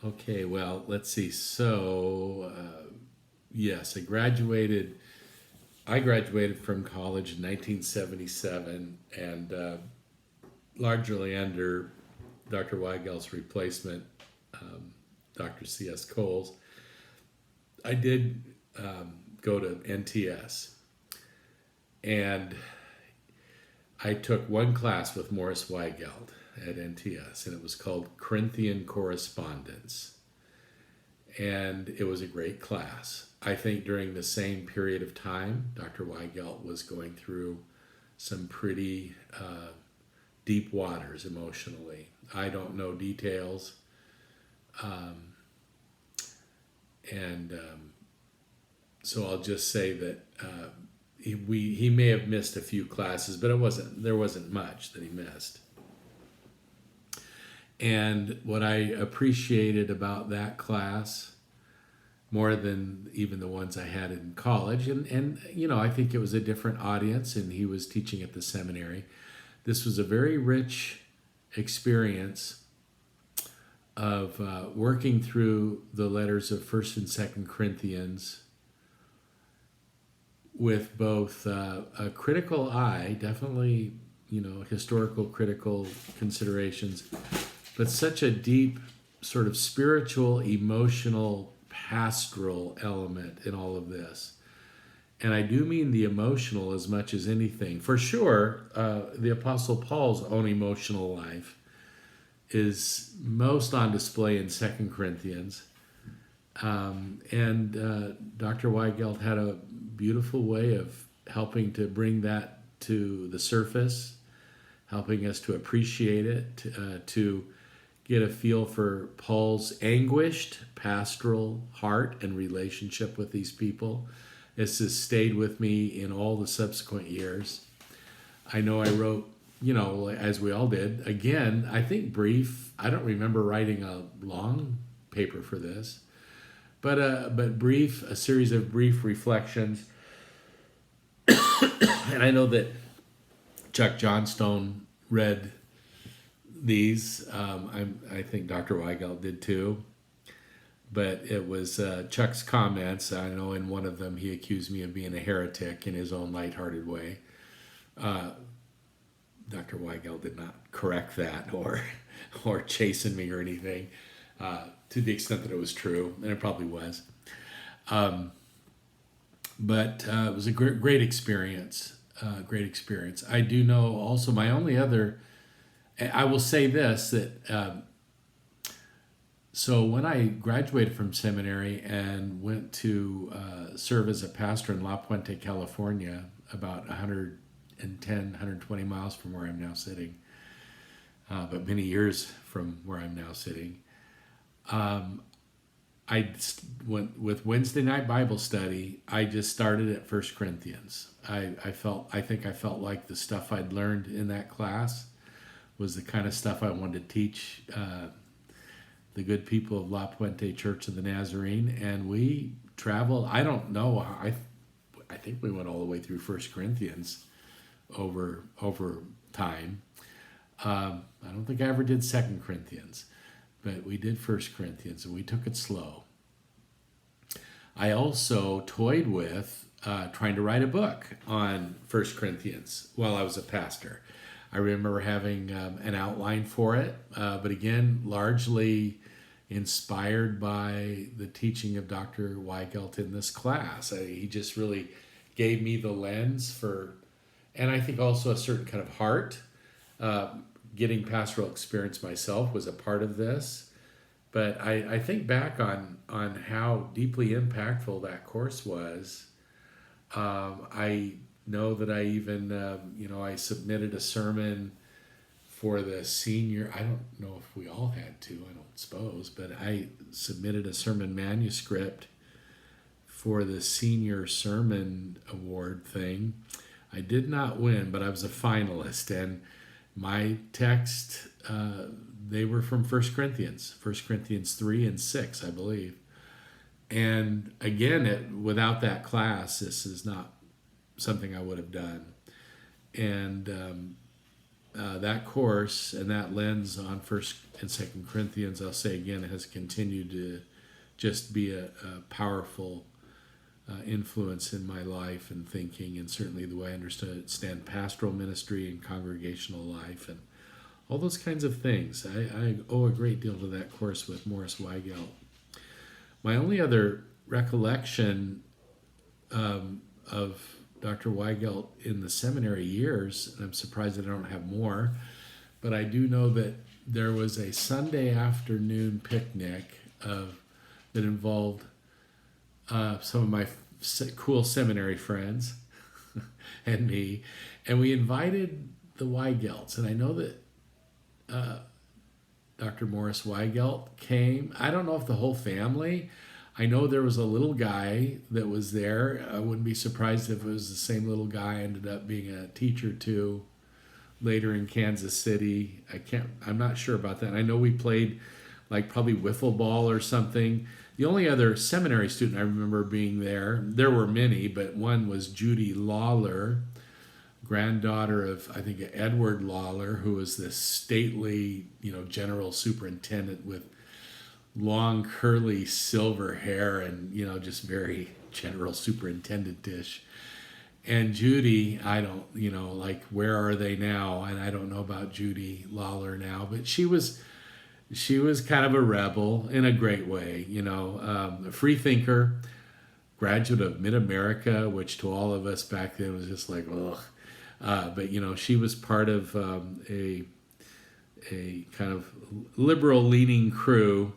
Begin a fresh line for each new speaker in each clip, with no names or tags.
Okay, well, let's see. So, yes, I graduated from college in 1977, and largely under Dr. Weigel's replacement, um, Dr. C.S. Coles. I did go to NTS, and I took one class with Morris Weigelt at NTS, and it was called Corinthian Correspondence. And it was a great class. I think during the same period of time, Dr. Weigelt was going through some pretty deep waters emotionally. I don't know details, um, and so I'll just say that he may have missed a few classes, but there wasn't much that he missed. And what I appreciated about that class more than even the ones I had in college, and I think it was a different audience, and he was teaching at the seminary. This was a very rich experience of working through the letters of First and Second Corinthians with both a critical eye, definitely, historical critical considerations, but such a deep sort of spiritual, emotional, pastoral element in all of this. And I do mean the emotional as much as anything. For sure, the Apostle Paul's own emotional life is most on display in Second Corinthians. And Dr. Weigelt had a beautiful way of helping to bring that to the surface, helping us to appreciate it, to get a feel for Paul's anguished pastoral heart and relationship with these people. This has stayed with me in all the subsequent years. I know I wrote, as we all did, again, I think brief. I don't remember writing a long paper for this, but brief, a series of brief reflections. And I know that Chuck Johnstone read these. I think Dr. Weigelt did too. But it was Chuck's comments. I know in one of them he accused me of being a heretic in his own lighthearted way. Dr. Weigelt did not correct that or chasten me or anything, to the extent that it was true, and it probably was. But it was a great experience. Great experience. I do know also my only other. I will say this that. So when I graduated from seminary and went to serve as a pastor in La Puente, California, about 110, 120 miles from where I'm now sitting, but many years from where I'm now sitting, I went with Wednesday night Bible study. I just started at First Corinthians. I think I felt like the stuff I'd learned in that class was the kind of stuff I wanted to teach the good people of La Puente Church of the Nazarene, and we traveled. I don't know. I think we went all the way through First Corinthians over time. I don't think I ever did Second Corinthians, but we did First Corinthians, and we took it slow. I also toyed with trying to write a book on First Corinthians while I was a pastor. I remember having an outline for it, but again, largely inspired by the teaching of Dr. Weigelt in this class. He just really gave me the lens for, and I think also a certain kind of heart. Getting pastoral experience myself was a part of this, but I think back on how deeply impactful that course was. I know that I even, I submitted a sermon for the senior. I don't know if we all had to, I don't suppose, but I submitted a sermon manuscript for the senior sermon award thing. I did not win, but I was a finalist, and my text, they were from First Corinthians 3 and 6, I believe. And again, without that class, this is not something I would have done. And that course and that lens on First and Second Corinthians, I'll say again, has continued to just be a powerful influence in my life and thinking, and certainly the way I understand pastoral ministry and congregational life and all those kinds of things. I owe a great deal to that course with Morris Weigelt. My only other recollection of Dr. Weigelt in the seminary years, and I'm surprised that I don't have more, but I do know that there was a Sunday afternoon picnic that involved some of my cool seminary friends and me, and we invited the Weigelts. And I know that Dr. Morris Weigelt came. I don't know if the whole family. I know there was a little guy that was there. I wouldn't be surprised if it was the same little guy ended up being a teacher too later in Kansas City. I'm not sure about that. I know we played like probably wiffle ball or something. The only other seminary student I remember being there were many, but one was Judy Lawler, granddaughter of, I think, Edward Lawler, who was this stately, general superintendent with long curly silver hair and, just very general superintendent-ish. And Judy, I don't, like, where are they now? And I don't know about Judy Lawler now, but she was kind of a rebel in a great way, a free thinker, graduate of Mid-America, which to all of us back then was just like, ugh. But, she was part of a kind of liberal-leaning crew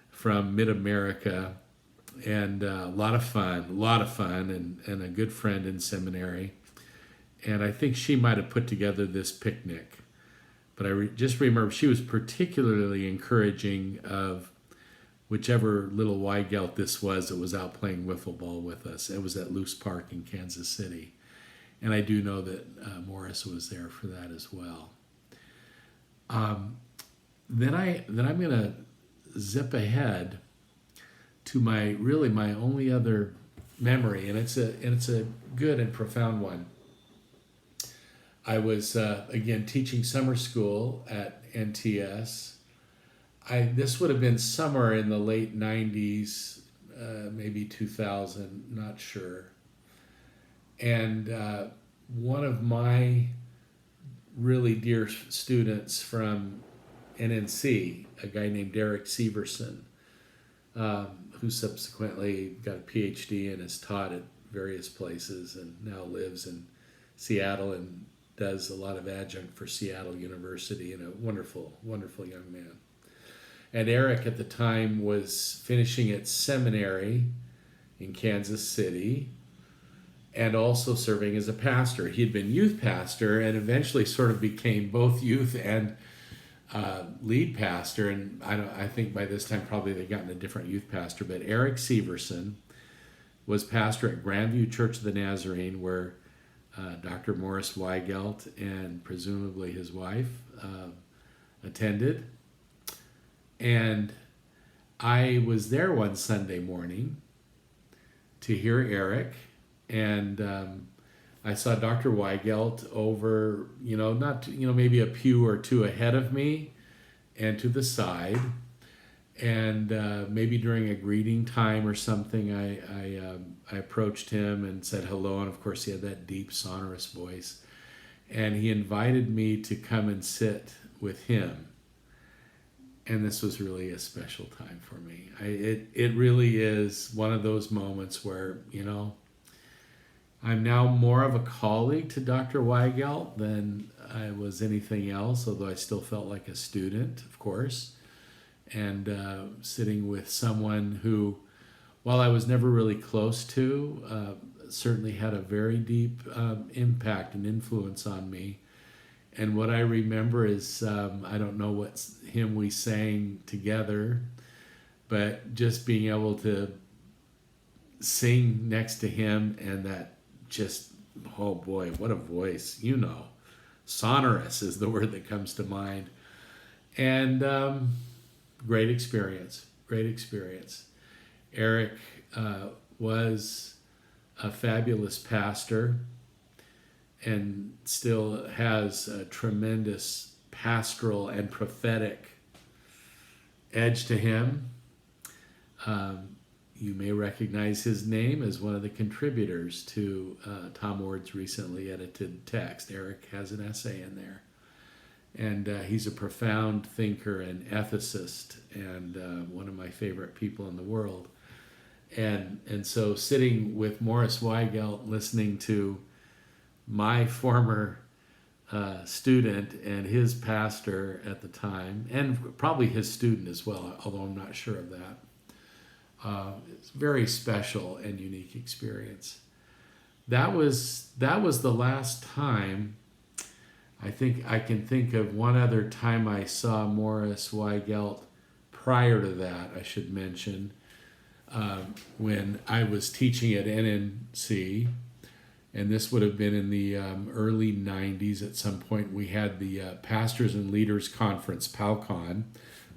from Mid-America, and a lot of fun, and a good friend in seminary. And I think she might have put together this picnic. But I just remember she was particularly encouraging of whichever little Weigelt this was that was out playing wiffle ball with us. It was at Luce Park in Kansas City. And I do know that Morris was there for that as well. Then I'm going to zip ahead to my only other memory, and it's a good and profound one. I was again teaching summer school at NTS. This would have been somewhere in the late 90s, maybe 2000, not sure. And one of my really dear students from NNC, a guy named Derek Severson, who subsequently got a PhD and has taught at various places and now lives in Seattle and does a lot of adjunct for Seattle University, and a wonderful, wonderful young man. And Eric at the time was finishing at seminary in Kansas City and also serving as a pastor. He had been youth pastor and eventually sort of became both youth and lead pastor. And I think by this time probably they'd gotten a different youth pastor. But Eric Severson was pastor at Grandview Church of the Nazarene, where Dr. Morris Weigelt and presumably his wife attended. And I was there one Sunday morning to hear Eric, and I saw Dr. Weigelt over, maybe a pew or two ahead of me and to the side. And maybe during a greeting time or something, I approached him and said hello. And of course, he had that deep, sonorous voice. And he invited me to come and sit with him. And this was really a special time for me. It really is one of those moments where, I'm now more of a colleague to Dr. Weigelt than I was anything else, although I still felt like a student, of course. And sitting with someone who, while I was never really close to, certainly had a very deep impact and influence on me. And what I remember is, I don't know what hymn we sang together, but just being able to sing next to him, and that just, oh boy, what a voice, sonorous is the word that comes to mind. And great experience. Eric was a fabulous pastor, and still has a tremendous pastoral and prophetic edge to him. You may recognize his name as one of the contributors to Tom Ward's recently edited text. Eric has an essay in there. And he's a profound thinker and ethicist, and one of my favorite people in the world. And so sitting with Morris Weigelt, listening to my former student and his pastor at the time, and probably his student as well, although I'm not sure of that. It's a very special and unique experience. That was the last time. I think I can think of one other time I saw Morris Weigelt. Prior to that, I should mention, when I was teaching at NNC, and this would have been in the early 90s. At some point, we had the Pastors and Leaders Conference, PALCON,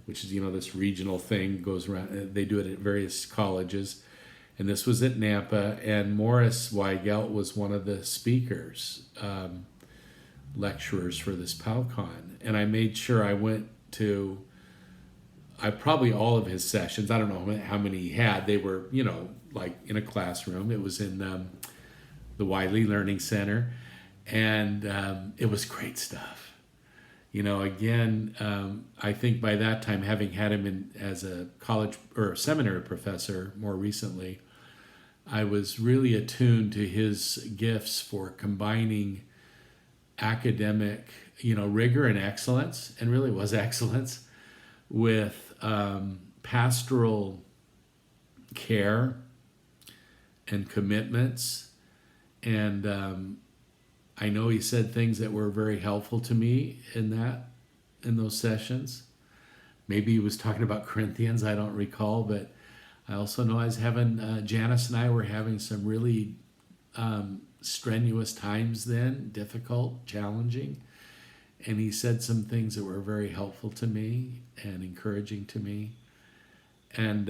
which is, this regional thing, goes around. They do it at various colleges. And this was at Nampa, and Morris Weigelt was one of the speakers, lecturers for this PALCON. And I made sure I went to probably all of his sessions. I don't know how many he had. They were, like in a classroom. It was in the Wiley Learning Center. And it was great stuff. I think by that time, having had him as a college or seminary professor more recently, I was really attuned to his gifts for combining academic, rigor and excellence, and really was excellence, with pastoral care and commitments. And I know he said things that were very helpful to me in those sessions. Maybe he was talking about Corinthians, I don't recall, but I also know I was having, Janice and I were having some really strenuous times then, difficult, challenging. And he said some things that were very helpful to me and encouraging to me. And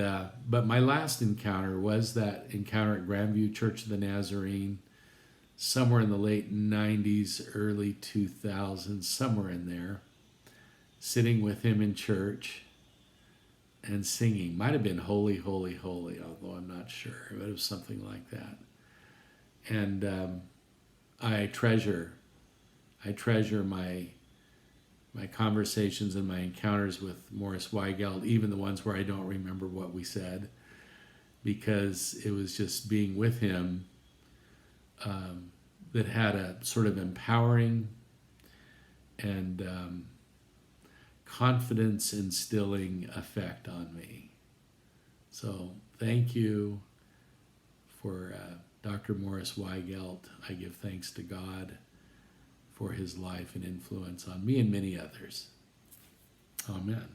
but my last encounter was that encounter at Grandview Church of the Nazarene, somewhere in the late 90s, early 2000s, somewhere in there, sitting with him in church and singing. Might have been Holy, Holy, Holy, although I'm not sure, but it was something like that. And I treasure my conversations and my encounters with Morris Weigelt, even the ones where I don't remember what we said, because it was just being with him that had a sort of empowering and confidence instilling effect on me. So thank you for Dr. Morris Weigelt. I give thanks to God for his life and influence on me and many others. Amen.